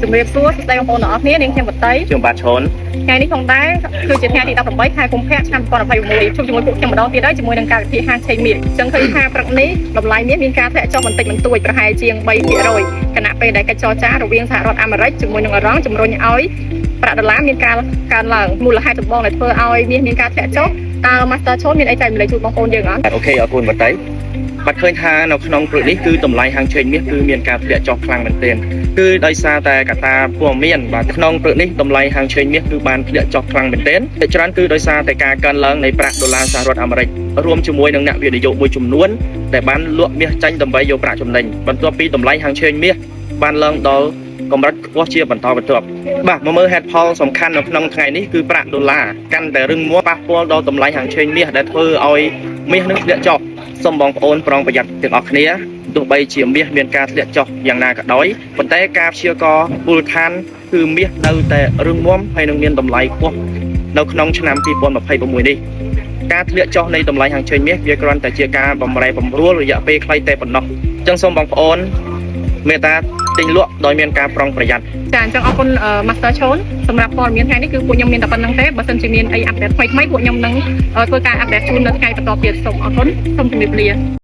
ជំរាបសួរស្ដីបងប្អូនទាំងអស់គ្នានាងខ្ញុំបតីខ្ញុំបាទឈុនថ្ងៃនេះផងដែរគឺជាថ្ងៃទី18ខែកុម្ភៈឆ្នាំ2026ជួបជាមួយពួកខ្ញុំម្ដងទៀតហើយជាមួយនឹងការវិភាគហាងឆេងមាសអញ្ចឹងឃើញថាព្រឹកនេះតម្លៃមាសមានការធ្លាក់ចុះបន្តិចបន្តួចប្រហែលជាង 3% ខណៈពេលដែលកិច្ចចរចារវាងសហរដ្ឋអាមេរិកជាមួយនឹងអ៊ឺរ៉ង់ជំរុញឲ្យប្រាក់ដុល្លារមានការកើនឡើងមូលហេតុចម្បងដែលធ្វើឲ្យមាសមានការធ្លាក់ចុះតើ Master ឈុនមានអីចែកម្លែកជូនបងប្អូនយើងអត់អូខេអរគុណបាទតៃបាត់ឃើញថានៅក្នុងព្រឹកនេះគឺតម្លៃហាងឆេងមាសគឺមានការធ្លាក់ចុះខ្លាំងមែនទែនគឺដោយសារតែកត្តាព័ត៌មានបាទក្នុងព្រឹកនេះតម្លៃហាងឆេងមាសគឺបានធ្លាក់ចុះខ្លាំងមែនទែនតែច្រើនគឺដោយសារតែការកើនឡើងនៃប្រាក់ដុល្លារសហរដ្ឋអាមេរិករួមជាមួយនឹងអ្នកវិនិយោគមួយចំនួនដែលបានលក់មាសចាញ់ដើម្បីយកប្រាក់ចំណេញបន្ទាប់ពីតម្លៃហាងឆេងមាសបានឡើងដល់កម្រិតខ្ពស់ជាបន្តបន្ទាប់បាទមកមើលហេតុផលសំខាន់នៅក្នុងថ្ងៃនេះគឺប្រាក់ដុល្លារកាន់តែរឹងមាំប៉ះពាល់ដល់តម្លៃហាងឆេងមាសដែលធ្វើឲ្យមាសនឹងធ្លាក់ចុះសូមបងប្អូនប្រុងប្រយ័ត្នទាំងអស់គ្នាទោះបីជាមាសមានការធ្លាក់ចុះយ៉ាងណាក៏ដោយប៉ុន្តែការព្យាករណ៍មូលដ្ឋានគឺមាសនៅតែរឹងមាំហើយនឹងមានតម្លៃខ្ពស់នៅក្នុងឆ្នាំ2026នេះការធ្លាក់ចុះនៃតម្លៃហាងឆេងមាសវាគ្រាន់តែជាការបំរែបំរួលរយៈពេលខ្លីតែប៉ុណ្ណោះអញ្ចឹងសូមបងប្អូនមេត្តាទិញលក់ដោយមានការប្រុងប្រយ័ត្នចាអញ្ចឹងអរគុណ Master ឈុនសម្រាប់ព័ត៌មានថ្ងៃនេះគឺពួកខ្ញុំមានតែប៉ុណ្្នឹងទេបើសិនជាមានអីអាប់ដេតថ្មីៗពួកខ្ញុំនឹងធ្វើការអាប់ដេតជូននៅថ្ងៃបន្តទៀតសូមអរគុណសូមជម្រាបលា